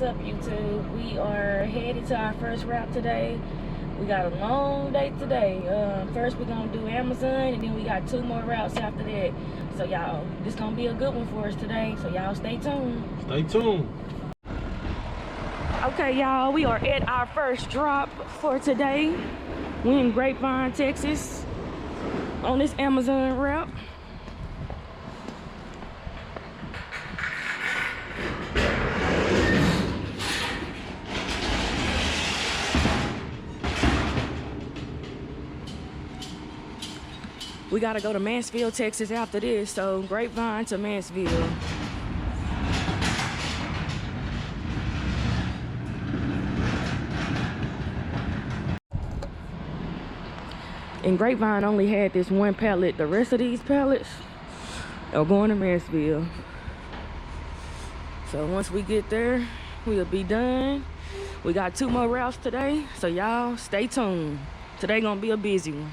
What's up, YouTube? We are headed to our first route today. We got a long day today. First we're gonna do Amazon, and then we got 2 more routes after that. So y'all, this gonna be a good one for us today. So y'all stay tuned. Stay tuned. Okay, y'all, we are at our first drop for today. We in Grapevine, Texas, on this Amazon route. We gotta go to Mansfield, Texas after this, so Grapevine to Mansfield. And Grapevine only had this one pallet. The rest of these pallets are going to Mansfield. So once we get there, we'll be done. We got 2 more routes today, so y'all stay tuned. Today gonna be a busy one.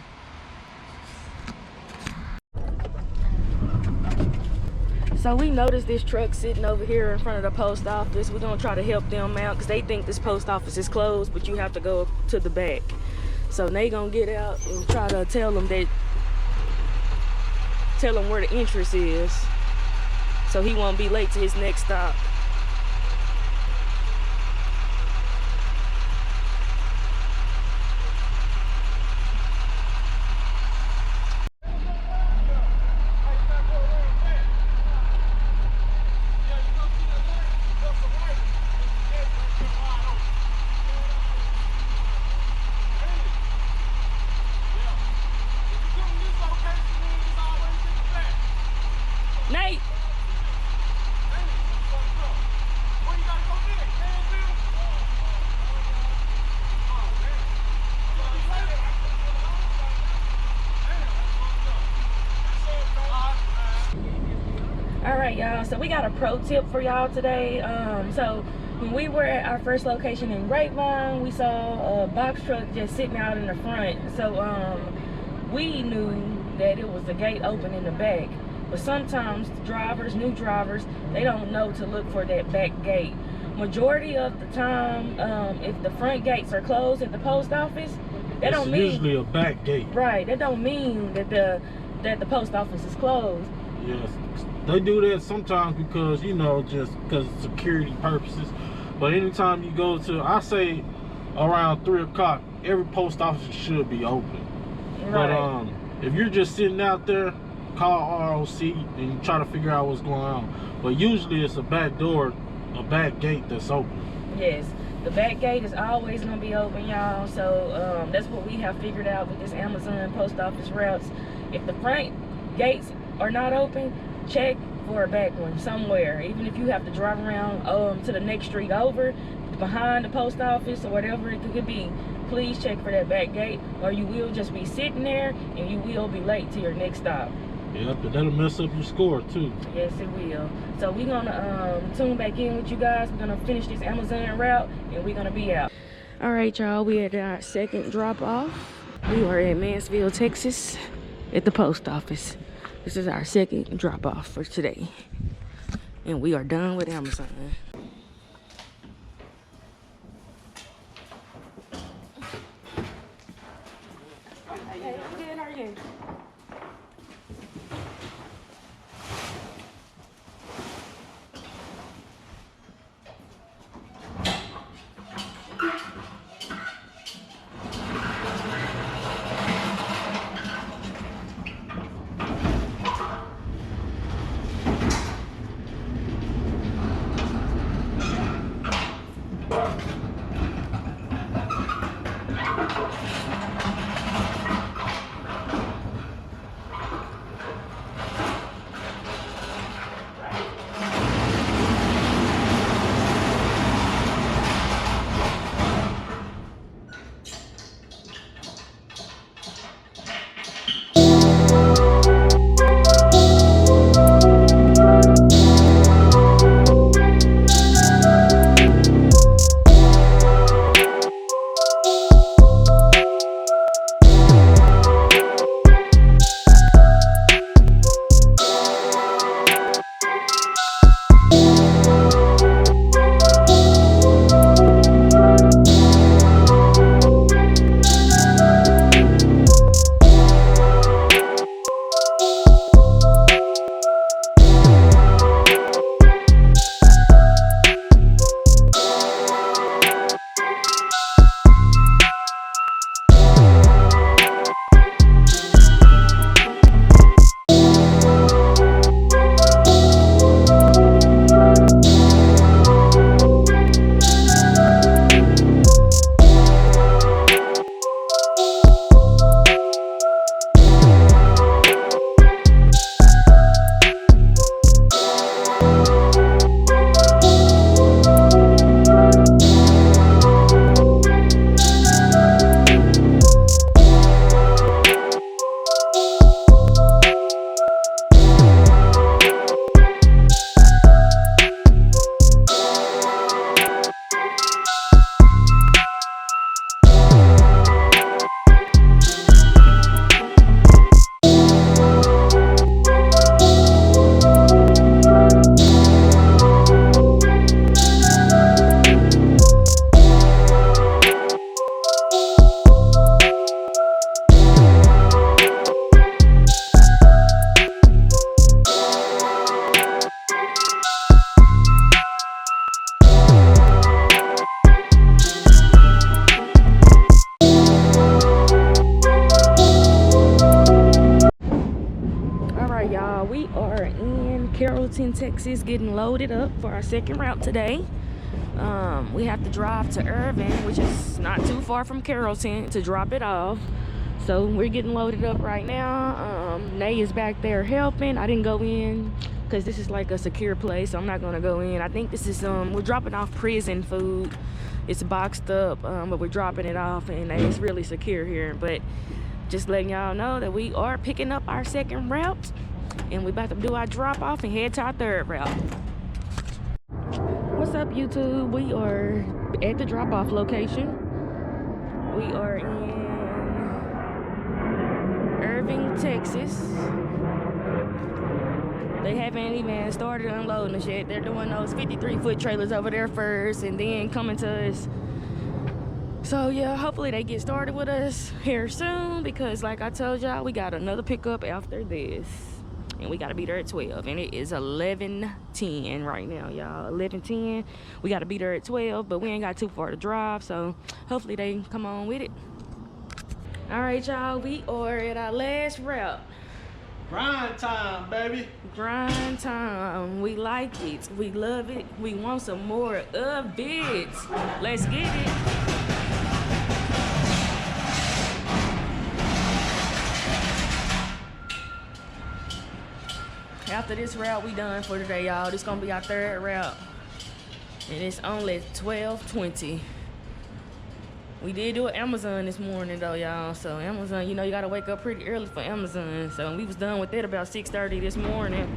So we noticed this truck sitting over here in front of the post office. We're gonna try to help them out because they think this post office is closed, but you have to go to the back. So they gonna get out and try to tell them where the entrance is, so he won't be late to his next stop. Nate! Alright, y'all, so we got a pro tip for y'all today. So when we were at our first location in Grapevine, we saw a box truck just sitting out in the front. So we knew that it was a gate open in the back. But sometimes drivers, new drivers, they don't know to look for that back gate. Majority of the time, if the front gates are closed at the post office, that don't mean usually a back gate. Right, that don't mean that the post office is closed. Yes, they do that sometimes because, you know, just because of security purposes. But anytime you go to, I say around 3 o'clock, every post office should be open. Right. But if you're just sitting out there, call ROC and you try to figure out what's going on. But usually it's a back door, a back gate that's open. Yes, the back gate is always gonna be open, y'all. So that's what we have figured out with this Amazon post office routes. If the front gates are not open, check for a back one somewhere. Even if you have to drive around to the next street over, behind the post office or whatever it could be, please check for that back gate, or you will just be sitting there and you will be late to your next stop. Yeah, but that'll mess up your score too. Yes, it will. So we're gonna tune back in with you guys. We're gonna finish this Amazon route and we're gonna be out. All right, y'all, we at our second drop off. We are in Mansfield, Texas at the post office. This is our second drop off for today. And we are done with Amazon. Hey, I'm good, how are you? Carrollton, Texas, getting loaded up for our second route today. We have to drive to Irving, which is not too far from Carrollton, to drop it off. So we're getting loaded up right now. Nay is back there helping. I didn't go in because this is like a secure place, so I'm not gonna go in. I think this is we're dropping off prison food. It's boxed up, but we're dropping it off, and it's really secure here. But just letting y'all know that we are picking up our second route, and we're about to do our drop off and head to our third route. What's up, YouTube? We are at the drop off location. We are in Irving, Texas. They haven't even started unloading the shit. They're doing those 53-foot trailers over there first and then coming to us. So yeah, hopefully they get started with us here soon, because like I told y'all, we got another pickup after this. And we gotta be there at 12, and it is 11:10 right now, y'all. 11:10. We gotta be there at 12, but we ain't got too far to drive, so hopefully they come on with it. All right, y'all, we are at our last route. Grind time, baby. Grind time. We like it. We love it. We want some more of it. Let's get it. After this route, we done for today, y'all. This gonna be our third route, and it's only 12:20. We did do an Amazon this morning though, y'all. So Amazon, you know, you gotta wake up pretty early for Amazon. So we was done with it about 6:30 this morning.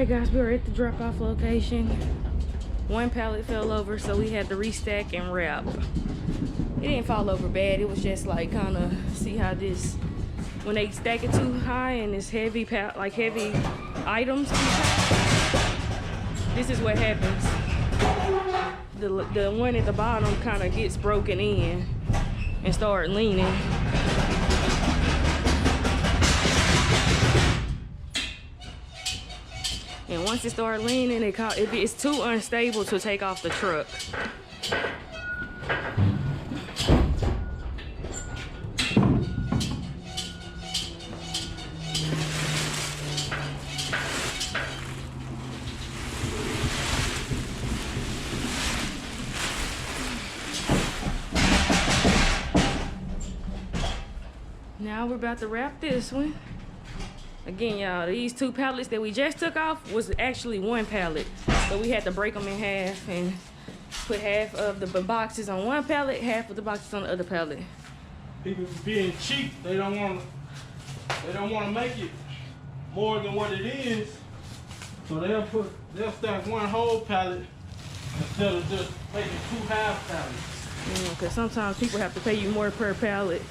Guys, we were at the drop-off location. One pallet fell over, so we had to restack and wrap. It didn't fall over bad. It was just like kind of, see how this, when they stack it too high and it's heavy, like heavy items, this is what happens. The one at the bottom kind of gets broken in and start leaning. And once it starts leaning, it's too unstable to take off the truck. Now we're about to wrap this one. Again, y'all, these two pallets that we just took off was actually one pallet. So we had to break them in half and put half of the boxes on one pallet, half of the boxes on the other pallet. People being cheap, they don't want to make it more than what it is. So they'll stack one whole pallet instead of just making two half pallets. You know, because sometimes people have to pay you more per pallet.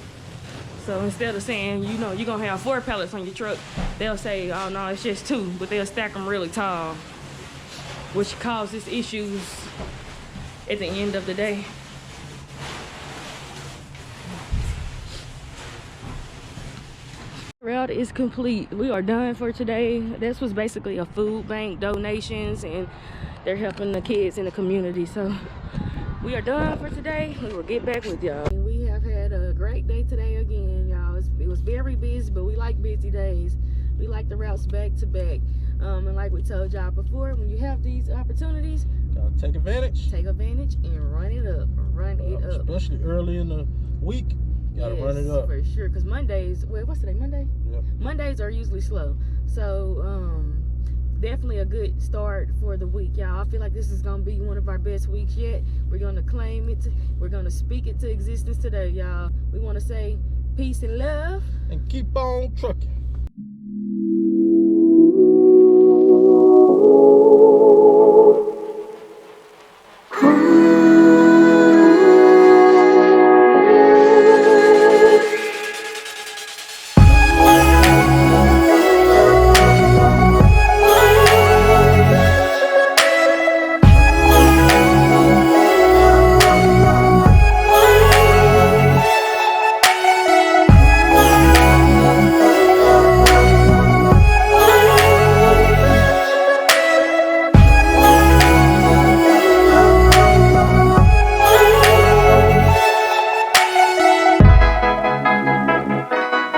So instead of saying, you know, you're going to have 4 pallets on your truck, they'll say, oh, no, it's just 2. But they'll stack them really tall, which causes issues at the end of the day. Route is complete. We are done for today. This was basically a food bank, donations, and they're helping the kids in the community. So we are done for today. We will get back with y'all. We have had a great day today again, y'all. It was very busy, but we like busy days. We like the routes back to back. And like we told y'all before, when you have these opportunities, gotta take advantage. Take advantage and run it up. Run it up. Especially early in the week. Gotta run it up. For sure. Because Mondays, well, what's today? Monday? Yep. Mondays are usually slow. So definitely a good start for the week, y'all. I feel like this is gonna be one of our best weeks yet. We're gonna claim it. We're gonna speak it to existence today, y'all. We want to say peace and love, and keep on trucking.